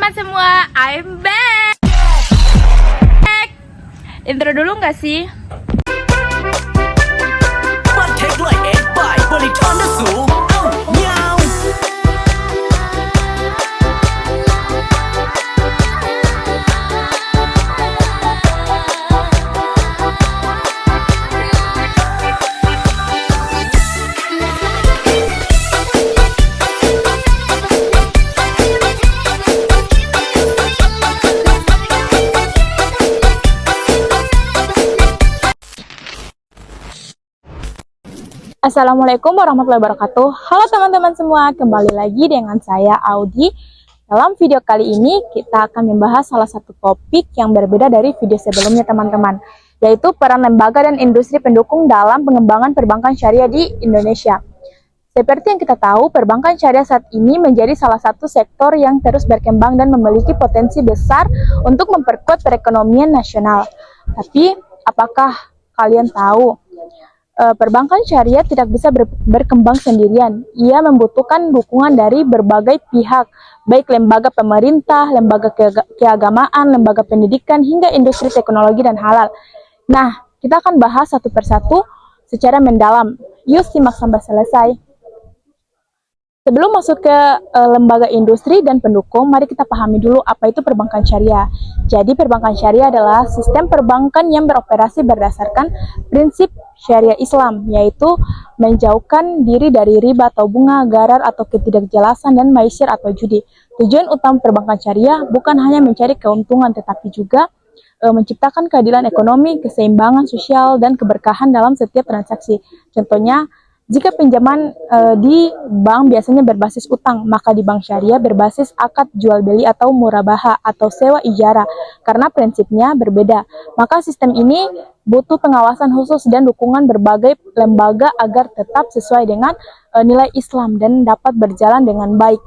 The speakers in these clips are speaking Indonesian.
teman-teman semua, I'm back. Intro dulu nggak sih? Assalamualaikum warahmatullahi wabarakatuh. Halo teman-teman semua, kembali lagi dengan saya Audi. Dalam video kali ini kita akan membahas salah satu topik yang berbeda dari video sebelumnya teman-teman, yaitu peran lembaga dan industri pendukung dalam pengembangan perbankan syariah di Indonesia. Seperti yang kita tahu, perbankan syariah saat ini menjadi salah satu sektor yang terus berkembang dan memiliki potensi besar untuk memperkuat perekonomian nasional. Tapi, apakah kalian tahu? Perbankan syariah tidak bisa berkembang sendirian. Ia membutuhkan dukungan dari berbagai pihak, baik lembaga pemerintah, lembaga keagamaan, lembaga pendidikan, hingga industri teknologi dan halal. Nah, kita akan bahas satu persatu secara mendalam. Yuk simak sampai selesai. Sebelum masuk ke lembaga industri dan pendukung, mari kita pahami dulu apa itu perbankan syariah. Jadi perbankan syariah adalah sistem perbankan yang beroperasi berdasarkan prinsip syariah Islam, yaitu menjauhkan diri dari riba atau bunga, gharar atau ketidakjelasan, dan maisir atau judi. Tujuan utama perbankan syariah bukan hanya mencari keuntungan, tetapi juga menciptakan keadilan ekonomi, keseimbangan sosial, dan keberkahan dalam setiap transaksi. Contohnya, jika pinjaman di bank biasanya berbasis utang, maka di bank syariah berbasis akad jual beli atau murabaha atau sewa ijara, karena prinsipnya berbeda. Maka sistem ini butuh pengawasan khusus dan dukungan berbagai lembaga agar tetap sesuai dengan nilai Islam dan dapat berjalan dengan baik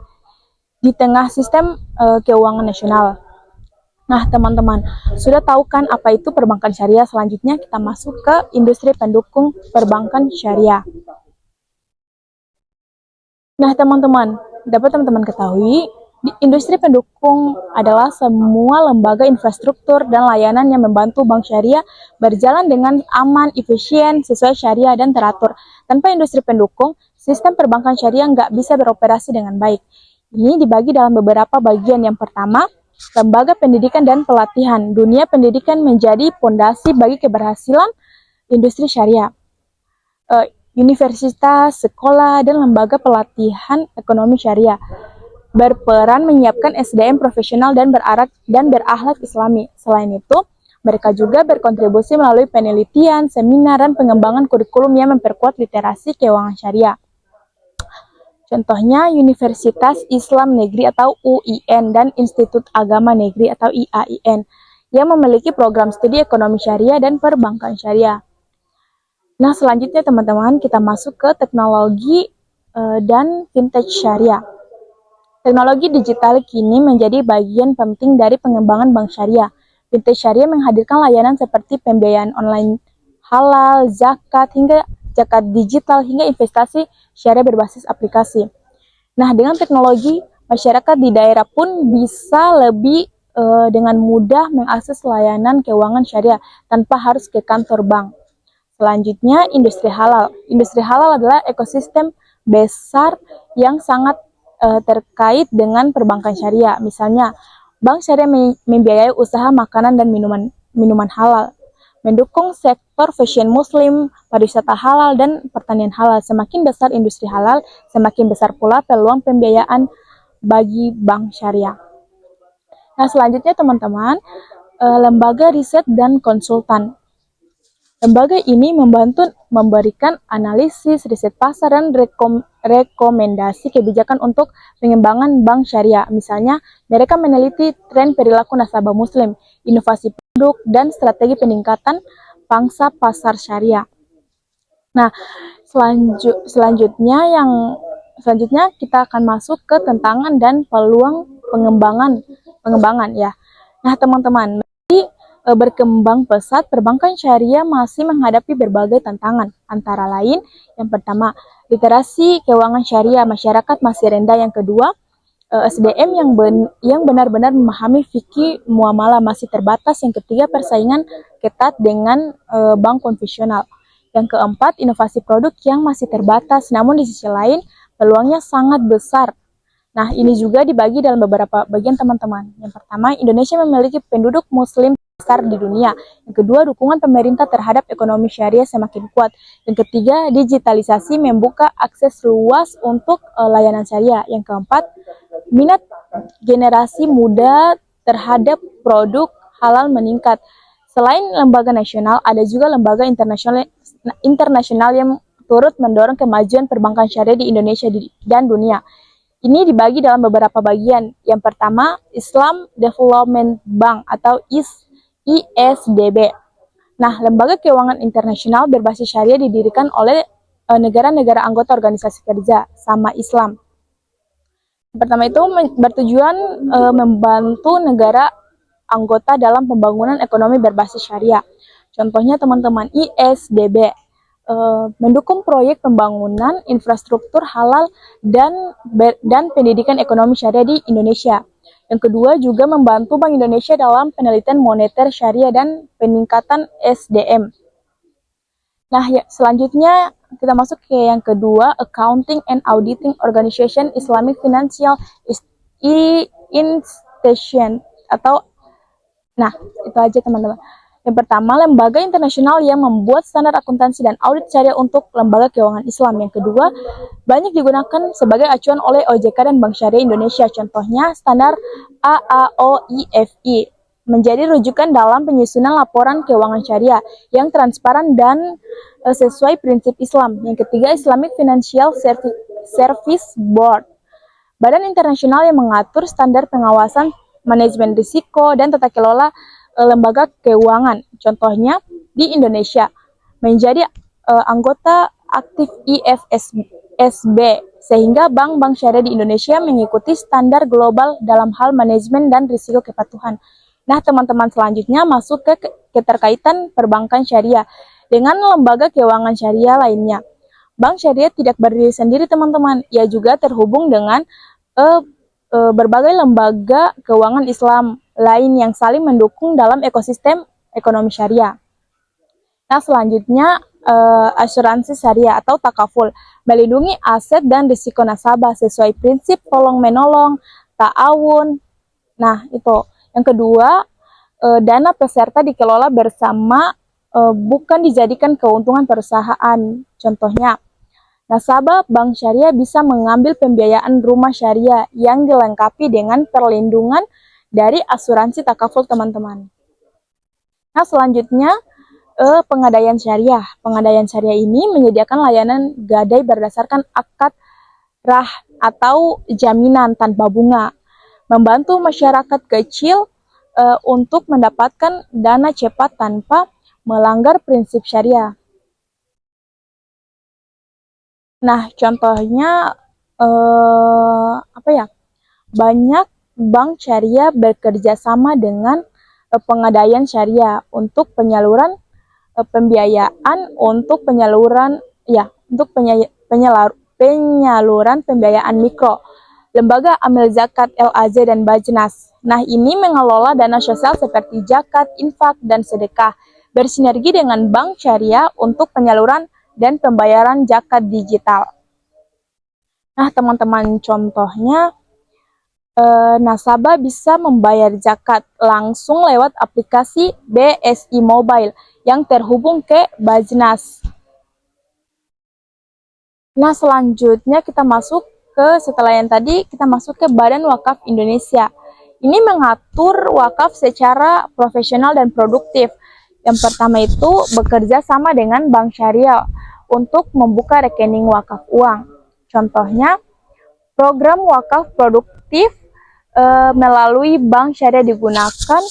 di tengah sistem keuangan nasional. Nah teman-teman, sudah tahu kan apa itu perbankan syariah? Selanjutnya kita masuk ke industri pendukung perbankan syariah. Nah teman-teman, dapat teman-teman ketahui, industri pendukung adalah semua lembaga infrastruktur dan layanan yang membantu bank syariah berjalan dengan aman, efisien, sesuai syariah, dan teratur. Tanpa industri pendukung, sistem perbankan syariah nggak bisa beroperasi dengan baik. Ini dibagi dalam beberapa bagian. Yang pertama, lembaga pendidikan dan pelatihan. Dunia pendidikan menjadi fondasi bagi keberhasilan industri syariah. Universitas, sekolah, dan lembaga pelatihan ekonomi syariah berperan menyiapkan SDM profesional dan berakhlak Islami. Selain itu, mereka juga berkontribusi melalui penelitian, seminar, dan pengembangan kurikulum yang memperkuat literasi keuangan syariah. Contohnya Universitas Islam Negeri atau UIN dan Institut Agama Negeri atau IAIN yang memiliki program studi ekonomi syariah dan perbankan syariah. Nah, selanjutnya teman-teman, kita masuk ke teknologi dan fintech syariah. Teknologi digital kini menjadi bagian penting dari pengembangan bank syariah. Fintech syariah menghadirkan layanan seperti pembiayaan online halal, zakat digital, hingga investasi syariah berbasis aplikasi. Nah, dengan teknologi, masyarakat di daerah pun bisa lebih dengan mudah mengakses layanan keuangan syariah tanpa harus ke kantor bank. Selanjutnya, industri halal. Industri halal adalah ekosistem besar yang sangat terkait dengan perbankan syariah. Misalnya, bank syariah membiayai usaha makanan dan minuman halal, mendukung sektor fashion muslim, pariwisata halal, dan pertanian halal. Semakin besar industri halal, semakin besar pula peluang pembiayaan bagi bank syariah. Nah, selanjutnya teman-teman, lembaga riset dan konsultan. Lembaga ini membantu memberikan analisis, riset pasar, dan rekomendasi kebijakan untuk pengembangan bank syariah. Misalnya, mereka meneliti tren perilaku nasabah muslim, inovasi produk, dan strategi peningkatan pangsa pasar syariah. Nah, selanjutnya kita akan masuk ke tantangan dan peluang pengembangan ya. Nah, teman-teman, berkembang pesat, perbankan syariah masih menghadapi berbagai tantangan. Antara lain, yang pertama, literasi keuangan syariah masyarakat masih rendah. Yang kedua, SDM yang benar-benar memahami fikih muamalah masih terbatas. Yang ketiga, persaingan ketat dengan bank konvensional. Yang keempat, inovasi produk yang masih terbatas, namun di sisi lain peluangnya sangat besar. Nah, ini juga dibagi dalam beberapa bagian teman-teman. Yang pertama, Indonesia memiliki penduduk muslim besar di dunia. Yang kedua, dukungan pemerintah terhadap ekonomi syariah semakin kuat. Yang ketiga, digitalisasi membuka akses luas untuk layanan syariah. Yang keempat, minat generasi muda terhadap produk halal meningkat. Selain lembaga nasional, ada juga lembaga internasional yang turut mendorong kemajuan perbankan syariah di Indonesia dan dunia. Ini dibagi dalam beberapa bagian. Yang pertama, Islam Development Bank atau ISDB. Nah, lembaga keuangan internasional berbasis syariah didirikan oleh negara-negara anggota organisasi kerja sama Islam. Pertama itu bertujuan membantu negara anggota dalam pembangunan ekonomi berbasis syariah. Contohnya teman-teman, ISDB mendukung proyek pembangunan infrastruktur halal dan pendidikan ekonomi syariah di Indonesia. Yang kedua juga membantu Bank Indonesia dalam penelitian moneter syariah dan peningkatan SDM. Nah, ya, selanjutnya kita masuk ke yang kedua, Accounting and Auditing Organization Islamic Financial Institution atau itu aja teman-teman. Yang pertama, lembaga internasional yang membuat standar akuntansi dan audit syariah untuk lembaga keuangan Islam. Yang kedua, banyak digunakan sebagai acuan oleh OJK dan Bank Syariah Indonesia. Contohnya, standar AAOIFI menjadi rujukan dalam penyusunan laporan keuangan syariah yang transparan dan sesuai prinsip Islam. Yang ketiga, Islamic Financial Service Board, badan internasional yang mengatur standar pengawasan, manajemen risiko, dan tata kelola lembaga keuangan. Contohnya di Indonesia menjadi anggota aktif IFSB, sehingga bank-bank syariah di Indonesia mengikuti standar global dalam hal manajemen dan risiko kepatuhan. Nah, teman-teman, selanjutnya masuk ke keterkaitan perbankan syariah dengan lembaga keuangan syariah lainnya. Bank syariah tidak berdiri sendiri, teman-teman. Ia juga terhubung dengan berbagai lembaga keuangan Islam lain yang saling mendukung dalam ekosistem ekonomi syariah. Nah, selanjutnya asuransi syariah atau takaful, melindungi aset dan risiko nasabah sesuai prinsip tolong-menolong, ta'awun. Nah, itu. Yang kedua, dana peserta dikelola bersama, bukan dijadikan keuntungan perusahaan. Contohnya, nasabah bank syariah bisa mengambil pembiayaan rumah syariah yang dilengkapi dengan perlindungan dari asuransi takaful, teman-teman. Nah, selanjutnya pengadaian syariah. Pengadaian syariah ini menyediakan layanan gadai berdasarkan akad rah atau jaminan tanpa bunga, membantu masyarakat kecil untuk mendapatkan dana cepat tanpa melanggar prinsip syariah. Nah, contohnya banyak bank syariah bekerja sama dengan pengadaian syariah untuk penyaluran pembiayaan untuk penyaluran pembiayaan mikro. Lembaga amil zakat, LAZ, dan Bajnas. Nah, ini mengelola dana sosial seperti zakat, infak, dan sedekah, bersinergi dengan bank syariah untuk penyaluran dan pembayaran zakat digital. Nah, teman-teman, contohnya nasabah bisa membayar zakat langsung lewat aplikasi BSI Mobile yang terhubung ke Bajnas. Nah, selanjutnya kita masuk setelah yang tadi, kita masuk ke Badan Wakaf Indonesia. Ini mengatur wakaf secara profesional dan produktif. Yang pertama itu bekerja sama dengan bank syariah untuk membuka rekening wakaf uang. Contohnya, program wakaf produktif melalui bank syariah digunakan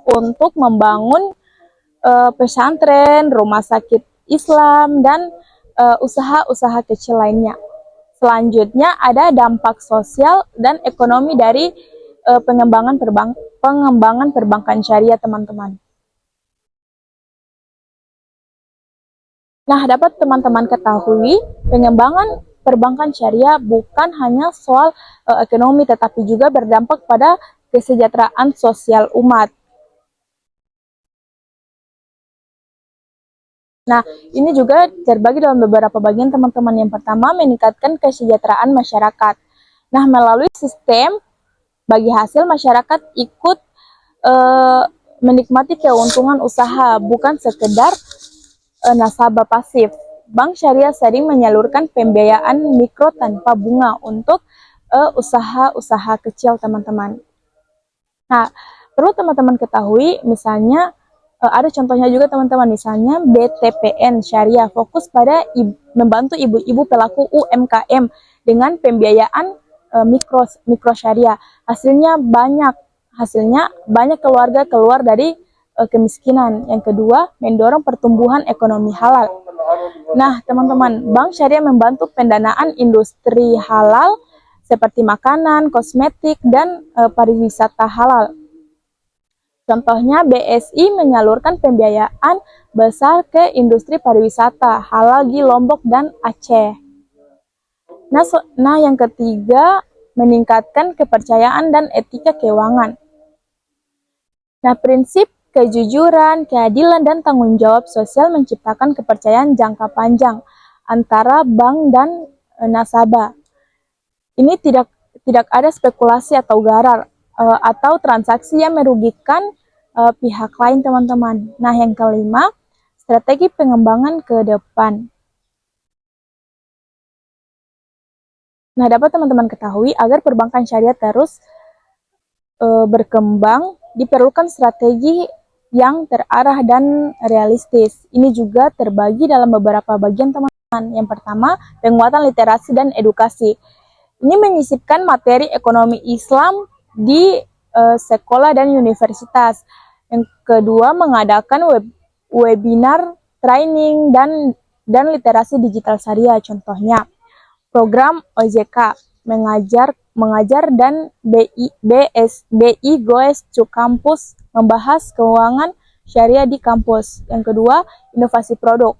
untuk membangun pesantren, rumah sakit Islam, dan usaha-usaha kecil lainnya. Selanjutnya ada dampak sosial dan ekonomi dari pengembangan perbankan syariah, teman-teman. Nah, dapat teman-teman ketahui, pengembangan perbankan syariah bukan hanya soal ekonomi, tetapi juga berdampak pada kesejahteraan sosial umat. Nah, ini juga terbagi dalam beberapa bagian teman-teman. Yang pertama, meningkatkan kesejahteraan masyarakat. Nah, melalui sistem bagi hasil, masyarakat ikut menikmati keuntungan usaha, bukan sekedar nasabah pasif. Bank syariah sering menyalurkan pembiayaan mikro tanpa bunga untuk usaha-usaha kecil, teman-teman. Nah, perlu teman-teman ketahui, misalnya ada contohnya juga teman-teman, misalnya BTPN Syariah fokus pada membantu ibu-ibu pelaku UMKM dengan pembiayaan mikro syariah. Hasilnya banyak keluarga keluar dari kemiskinan. Yang kedua, mendorong pertumbuhan ekonomi halal. Nah, teman-teman, Bank Syariah membantu pendanaan industri halal seperti makanan, kosmetik, dan pariwisata halal. Contohnya, BSI menyalurkan pembiayaan besar ke industri pariwisata halal di Lombok dan Aceh. Nah, yang ketiga, meningkatkan kepercayaan dan etika keuangan. Nah, prinsip kejujuran, keadilan, dan tanggung jawab sosial menciptakan kepercayaan jangka panjang antara bank dan nasabah. Ini tidak ada spekulasi atau garar atau transaksi yang merugikan pihak lain, teman-teman. Nah, yang kelima, strategi pengembangan ke depan. Nah, dapat teman-teman ketahui, agar perbankan syariah terus berkembang, diperlukan strategi yang terarah dan realistis. Ini juga terbagi dalam beberapa bagian, teman-teman. Yang pertama, penguatan literasi dan edukasi. Ini menyisipkan materi ekonomi Islam di sekolah dan universitas. Yang kedua, mengadakan webinar, training, dan literasi digital syariah. Contohnya, program OJK, mengajar dan BI Goes to Campus, membahas keuangan syariah di kampus. Yang kedua, inovasi produk.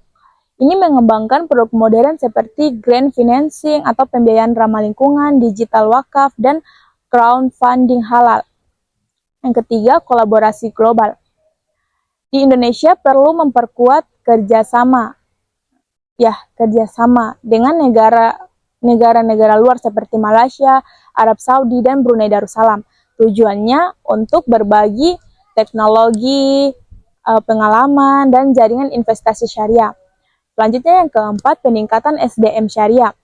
Ini mengembangkan produk modern seperti green financing atau pembiayaan ramah lingkungan, digital wakaf, dan crowdfunding halal. Yang ketiga, kolaborasi global. Di Indonesia perlu memperkuat kerjasama dengan negara-negara luar seperti Malaysia, Arab Saudi, dan Brunei Darussalam. Tujuannya untuk berbagi teknologi, pengalaman, dan jaringan investasi syariah. Selanjutnya yang keempat, peningkatan SDM syariah.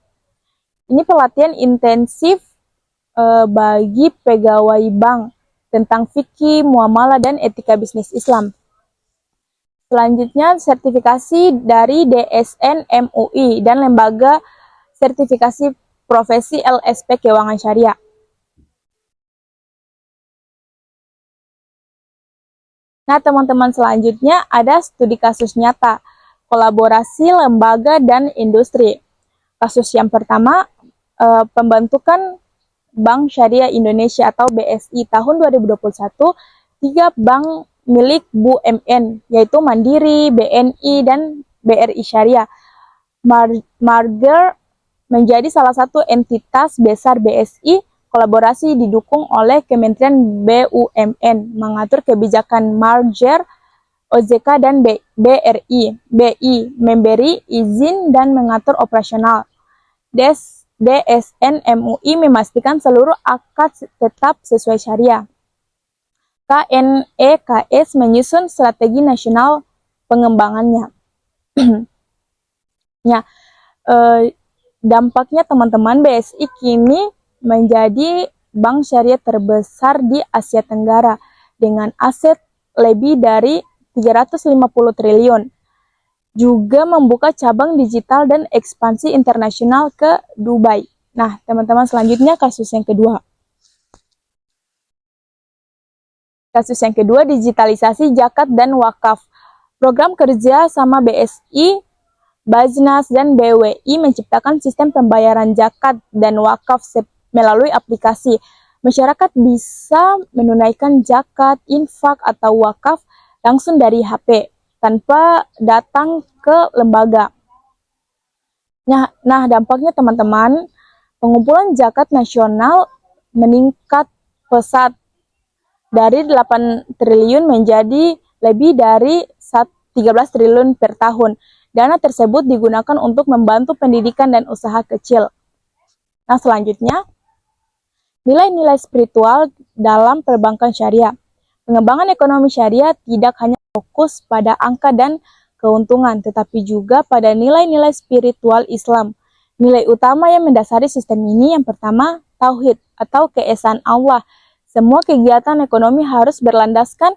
Ini pelatihan intensif bagi pegawai bank tentang fikih, muamalah, dan etika bisnis Islam. Selanjutnya, sertifikasi dari DSN MUI dan lembaga sertifikasi profesi LSP Keuangan Syariah. Nah, teman-teman, selanjutnya ada studi kasus nyata, kolaborasi lembaga dan industri. Kasus yang pertama, pembentukan Bank Syariah Indonesia atau BSI tahun 2021, 3 bank milik BUMN, yaitu Mandiri, BNI, dan BRI Syariah, merger menjadi salah satu entitas besar BSI. Kolaborasi didukung oleh Kementerian BUMN, mengatur kebijakan merger. OJK dan BI memberi izin dan mengatur operasional. DSN MUI memastikan seluruh akad tetap sesuai syariah. KNEKS menyusun strategi nasional pengembangannya. Ya, dampaknya teman-teman, BSI kini menjadi bank syariah terbesar di Asia Tenggara dengan aset lebih dari 350 triliun. Juga membuka cabang digital dan ekspansi internasional ke Dubai. Nah, teman-teman, selanjutnya kasus yang kedua. Kasus yang kedua, digitalisasi zakat dan wakaf. Program kerja sama BSI, Bajnas, dan BWI menciptakan sistem pembayaran zakat dan wakaf melalui aplikasi. Masyarakat bisa menunaikan zakat, infak, atau wakaf langsung dari HP, tanpa datang ke lembaga. Nah, dampaknya teman-teman, pengumpulan zakat nasional meningkat pesat dari 8 triliun menjadi lebih dari 13 triliun per tahun. Dana tersebut digunakan untuk membantu pendidikan dan usaha kecil. Nah, selanjutnya, nilai-nilai spiritual dalam perbankan syariah. Pengembangan ekonomi syariah tidak hanya fokus pada angka dan keuntungan, tetapi juga pada nilai-nilai spiritual Islam. Nilai utama yang mendasari sistem ini yang pertama, tauhid atau keesaan Allah. Semua kegiatan ekonomi harus berlandaskan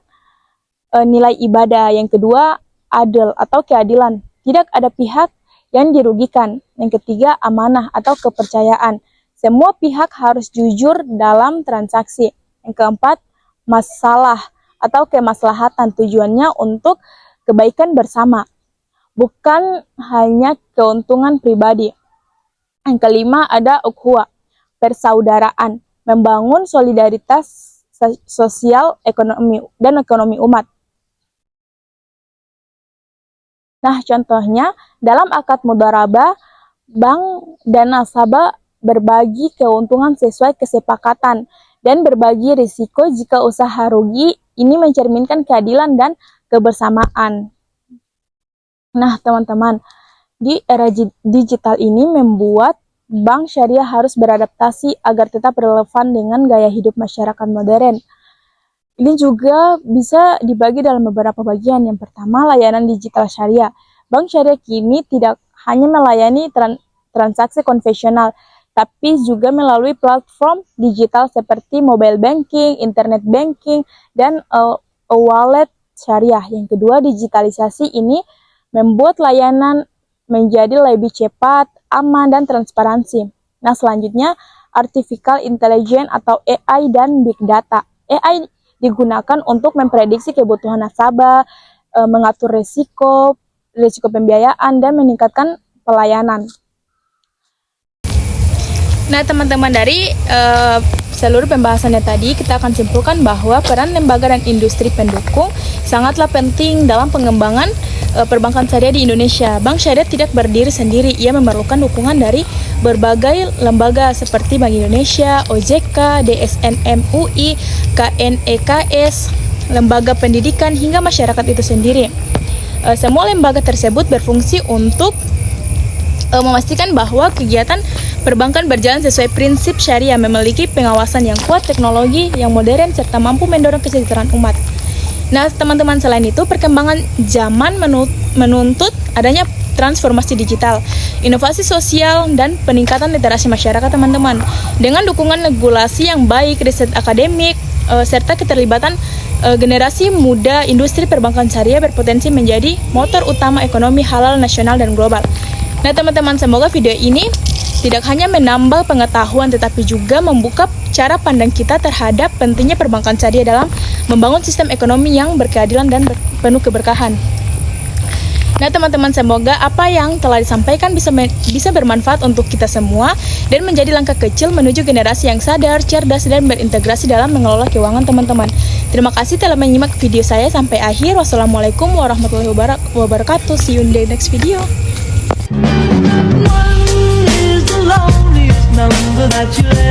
nilai ibadah. Yang kedua, adil atau keadilan. Tidak ada pihak yang dirugikan. Yang ketiga, amanah atau kepercayaan. Semua pihak harus jujur dalam transaksi. Yang keempat, masalah atau kemaslahatan, tujuannya untuk kebaikan bersama, bukan hanya keuntungan pribadi. Yang kelima ada ukhuwah, persaudaraan, membangun solidaritas sosial ekonomi dan ekonomi umat. Nah, contohnya dalam akad mudharabah, bank dan nasabah berbagi keuntungan sesuai kesepakatan dan berbagi risiko jika usaha rugi. Ini mencerminkan keadilan dan kebersamaan. Nah, teman-teman, di era digital ini membuat bank syariah harus beradaptasi agar tetap relevan dengan gaya hidup masyarakat modern. Ini juga bisa dibagi dalam beberapa bagian. Yang pertama, layanan digital syariah. Bank syariah kini tidak hanya melayani transaksi konvensional, tapi juga melalui platform digital seperti mobile banking, internet banking, dan wallet syariah. Yang kedua, digitalisasi ini membuat layanan menjadi lebih cepat, aman, dan transparansi. Nah, selanjutnya, artificial intelligence atau AI dan big data. AI digunakan untuk memprediksi kebutuhan nasabah, mengatur risiko pembiayaan, dan meningkatkan pelayanan. Nah, teman-teman, dari seluruh pembahasannya tadi, kita akan simpulkan bahwa peran lembaga dan industri pendukung sangatlah penting dalam pengembangan perbankan syariah di Indonesia. Bank syariah tidak berdiri sendiri, ia memerlukan dukungan dari berbagai lembaga seperti Bank Indonesia, OJK, DSN MUI, KNEKS, lembaga pendidikan, hingga masyarakat itu sendiri. Semua lembaga tersebut berfungsi untuk memastikan bahwa kegiatan perbankan berjalan sesuai prinsip syariah, memiliki pengawasan yang kuat, teknologi yang modern, serta mampu mendorong kesejahteraan umat. Nah, teman-teman, selain itu, perkembangan zaman menuntut adanya transformasi digital, inovasi sosial, dan peningkatan literasi masyarakat, teman-teman. Dengan dukungan regulasi yang baik, riset akademik, serta keterlibatan generasi muda, industri perbankan syariah berpotensi menjadi motor utama ekonomi halal nasional dan global. Nah, teman-teman, semoga video ini tidak hanya menambah pengetahuan, tetapi juga membuka cara pandang kita terhadap pentingnya perbankan syariah dalam membangun sistem ekonomi yang berkeadilan dan penuh keberkahan. Nah, teman-teman, semoga apa yang telah disampaikan bisa bermanfaat untuk kita semua dan menjadi langkah kecil menuju generasi yang sadar, cerdas, dan berintegrasi dalam mengelola keuangan, teman-teman. Terima kasih telah menyimak video saya sampai akhir. Wassalamualaikum warahmatullahi wabarakatuh. See you in the next video. One is the loneliest number that you'll